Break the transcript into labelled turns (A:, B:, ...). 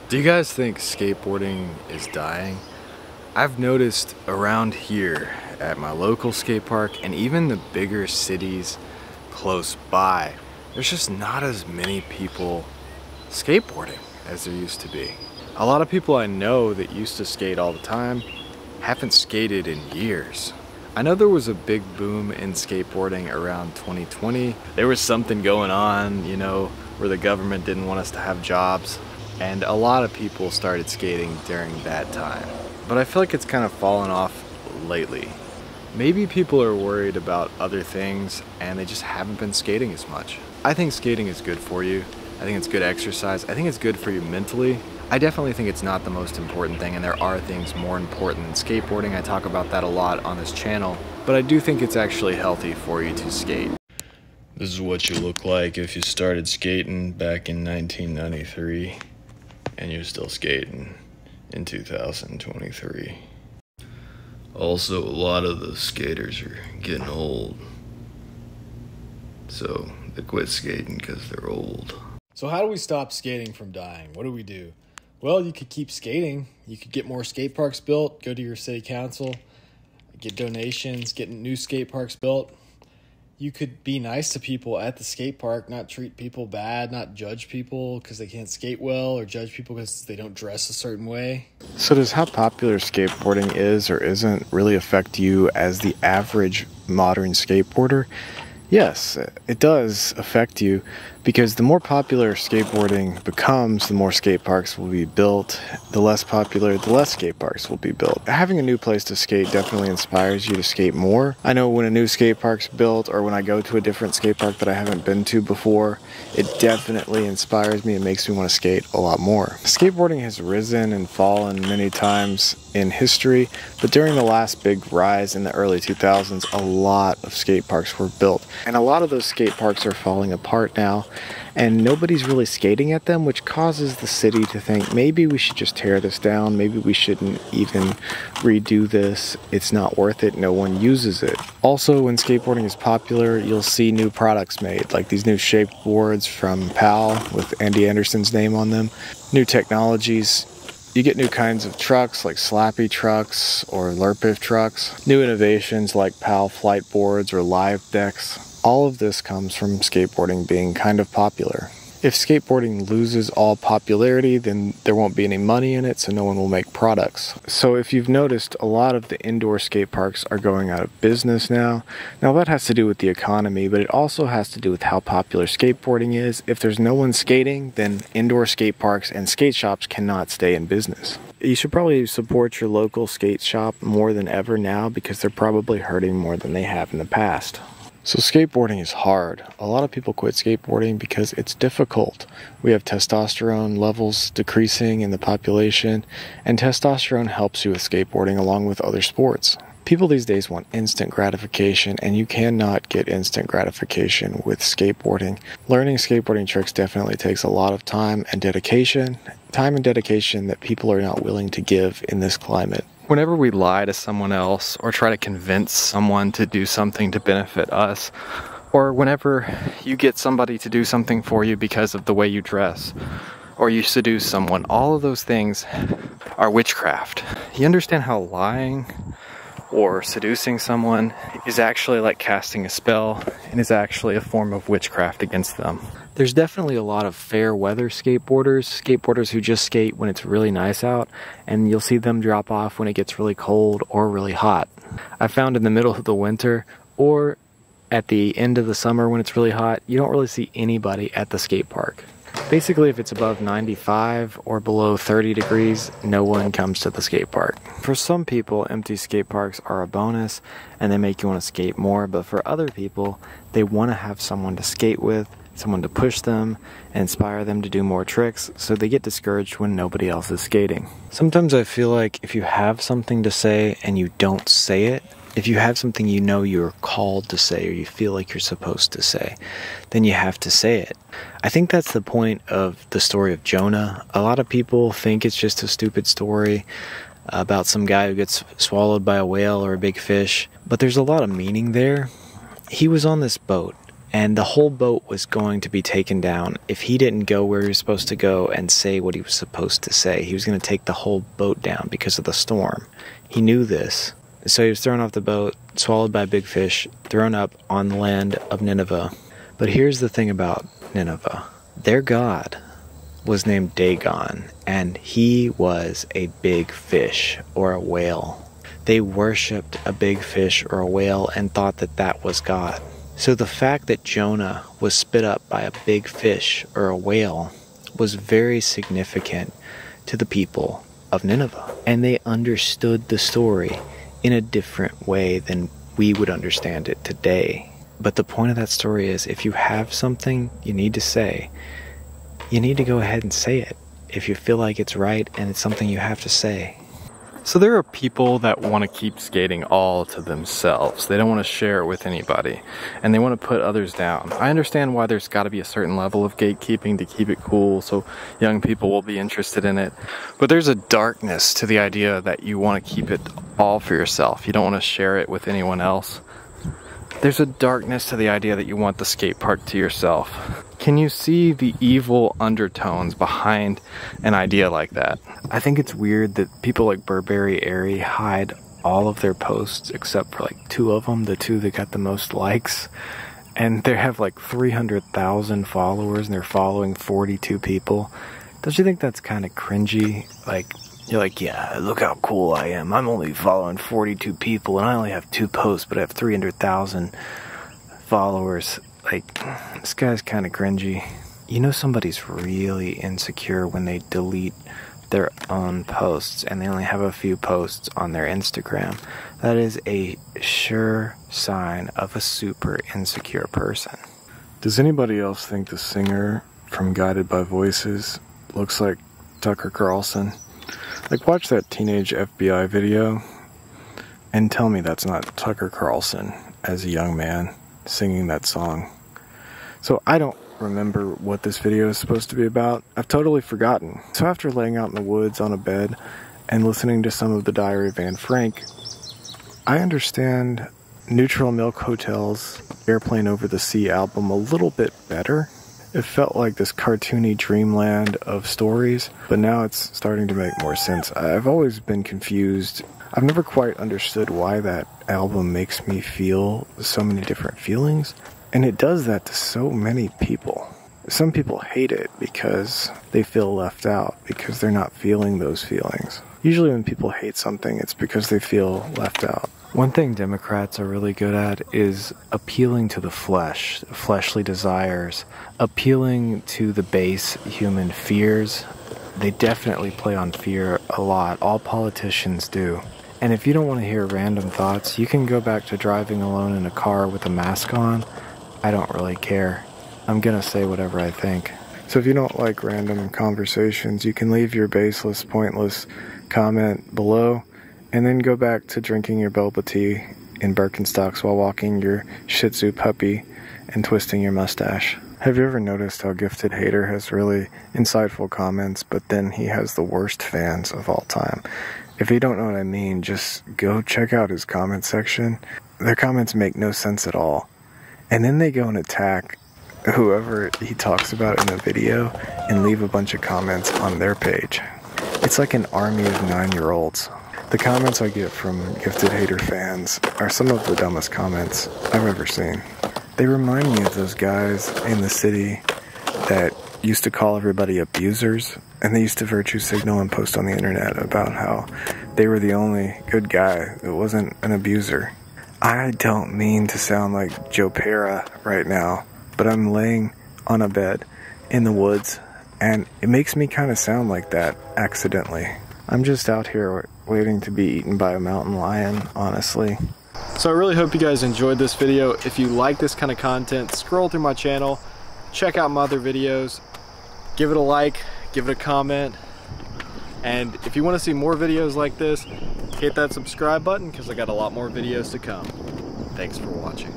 A: Do you guys think skateboarding is dying? I've noticed around here at my local skate park and even the bigger cities close by, there's just not as many people skateboarding as there used to be. A lot of people I know that used to skate all the time haven't skated in years. I know there was a big boom in skateboarding around 2020. There was something going on, you know, where the government didn't want us to have jobs. And a lot of people started skating during that time. But I feel like it's kind of fallen off lately. Maybe people are worried about other things and they just haven't been skating as much. I think skating is good for you. I think it's good exercise. I think it's good for you mentally. I definitely think it's not the most important thing, and there are things more important than skateboarding. I talk about that a lot on this channel, but I do think it's actually healthy for you to skate. This is what you look like if you started skating back in 1993. And you're still skating in 2023. Also, a lot of the skaters are getting old. So they quit skating because they're old.
B: So how do we stop skating from dying? What do we do? Well, you could keep skating. You could get more skate parks built, go to your city council, get donations, get new skate parks built. You could be nice to people at the skate park, not treat people bad, not judge people because they can't skate well, or judge people because they don't dress a certain way.
A: So does how popular skateboarding is or isn't really affect you as the average modern skateboarder? Yes, it does affect you, because the more popular skateboarding becomes, the more skate parks will be built. The less popular, the less skate parks will be built. Having a new place to skate definitely inspires you to skate more. I know when a new skate park's built, or when I go to a different skate park that I haven't been to before, it definitely inspires me and makes me want to skate a lot more. Skateboarding has risen and fallen many times in history, but during the last big rise in the early 2000s, a lot of skate parks were built. And a lot of those skate parks are falling apart now, and nobody's really skating at them, which causes the city to think maybe we should just tear this down, maybe we shouldn't even redo this, it's not worth it, no one uses it. Also, when skateboarding is popular, you'll see new products made, like these new shaped boards from PAL with Andy Anderson's name on them, new technologies. You get new kinds of trucks like slappy trucks or Lurpif trucks, new innovations like PAL flight boards or live decks. All of this comes from skateboarding being kind of popular. If skateboarding loses all popularity, then there won't be any money in it, so no one will make products. So if you've noticed, a lot of the indoor skate parks are going out of business now. Now that has to do with the economy, but it also has to do with how popular skateboarding is. If there's no one skating, then indoor skate parks and skate shops cannot stay in business. You should probably support your local skate shop more than ever now, because they're probably hurting more than they have in the past. So skateboarding is hard. A lot of people quit skateboarding because it's difficult. We have testosterone levels decreasing in the population, and testosterone helps you with skateboarding along with other sports. People these days want instant gratification, and you cannot get instant gratification with skateboarding. Learning skateboarding tricks definitely takes a lot of time and dedication that people are not willing to give in this climate. Whenever we lie to someone else or try to convince someone to do something to benefit us, or whenever you get somebody to do something for you because of the way you dress, or you seduce someone, all of those things are witchcraft. You understand how lying or seducing someone is actually like casting a spell and is actually a form of witchcraft against them. There's definitely a lot of fair weather skateboarders who just skate when it's really nice out, and you'll see them drop off when it gets really cold or really hot. I found in the middle of the winter or at the end of the summer when it's really hot, you don't really see anybody at the skate park. Basically, if it's above 95 or below 30 degrees, no one comes to the skate park. For some people, empty skate parks are a bonus and they make you want to skate more, but for other people, they want to have someone to skate with, someone to push them and inspire them to do more tricks, so they get discouraged when nobody else is skating. Sometimes I feel like if you have something to say and you don't say it, if you have something you know you're called to say or you feel like you're supposed to say, then you have to say it. I think that's the point of the story of Jonah. A lot of people think it's just a stupid story about some guy who gets swallowed by a whale or a big fish, but there's a lot of meaning there. He was on this boat, and the whole boat was going to be taken down if he didn't go where he was supposed to go and say what he was supposed to say. He was going to take the whole boat down because of the storm. He knew this. So he was thrown off the boat, swallowed by a big fish, thrown up on the land of Nineveh. But here's the thing about Nineveh. Their god was named Dagon, and he was a big fish or a whale. They worshipped a big fish or a whale and thought that that was God. So the fact that Jonah was spit up by a big fish or a whale was very significant to the people of Nineveh. And they understood the story in a different way than we would understand it today. But the point of that story is, if you have something you need to say, you need to go ahead and say it if you feel like it's right and it's something you have to say. So there are people that want to keep skating all to themselves. They don't want to share it with anybody, and they want to put others down. I understand why there's got to be a certain level of gatekeeping to keep it cool so young people will be interested in it. But there's a darkness to the idea that you want to keep it all for yourself. You don't want to share it with anyone else. There's a darkness to the idea that you want the skate park to yourself. Can you see the evil undertones behind an idea like that? I think it's weird that people like Burberry Airy hide all of their posts except for like 2 of them, the 2 that got the most likes. And they have like 300,000 followers and they're following 42 people. Don't you think that's kind of cringy? Like, you're like, yeah, look how cool I am. I'm only following 42 people and I only have 2 posts, but I have 300,000 followers. Like, this guy's kind of cringy. You know somebody's really insecure when they delete their own posts and they only have a few posts on their Instagram. That is a sure sign of a super insecure person. Does anybody else think the singer from Guided by Voices looks like Tucker Carlson? Like, watch that teenage FBI video and tell me that's not Tucker Carlson as a young man singing that song. So I don't remember what this video is supposed to be about. I've totally forgotten. So after laying out in the woods on a bed and listening to some of the Diary of Anne Frank, I understand Neutral Milk Hotel's Airplane Over the Sea album a little bit better. It felt like this cartoony dreamland of stories, but now it's starting to make more sense. I've always been confused. I've never quite understood why that album makes me feel so many different feelings, and it does that to so many people. Some people hate it because they feel left out, because they're not feeling those feelings. Usually when people hate something, it's because they feel left out. One thing Democrats are really good at is appealing to the flesh, fleshly desires, appealing to the base human fears. They definitely play on fear a lot. All politicians do. And if you don't want to hear random thoughts, you can go back to driving alone in a car with a mask on. I don't really care. I'm gonna say whatever I think. So if you don't like random conversations, you can leave your baseless, pointless comment below, and then go back to drinking your boba tea in Birkenstocks while walking your Shih Tzu puppy and twisting your mustache. Have you ever noticed how Gifted Hater has really insightful comments, but then he has the worst fans of all time? If you don't know what I mean, just go check out his comment section. Their comments make no sense at all. And then they go and attack whoever he talks about in the video and leave a bunch of comments on their page. It's like an army of 9-year-olds. The comments I get from Gifted Hater fans are some of the dumbest comments I've ever seen. They remind me of those guys in the city that used to call everybody abusers, and they used to virtue signal and post on the internet about how they were the only good guy that wasn't an abuser. I don't mean to sound like Joe Pera right now, but I'm laying on a bed in the woods, and it makes me kind of sound like that accidentally. I'm just out here waiting to be eaten by a mountain lion, honestly. So I really hope you guys enjoyed this video. If you like this kind of content, scroll through my channel, check out my other videos, give it a like, give it a comment, and if you want to see more videos like this, hit that subscribe button because I got a lot more videos to come. Thanks for watching.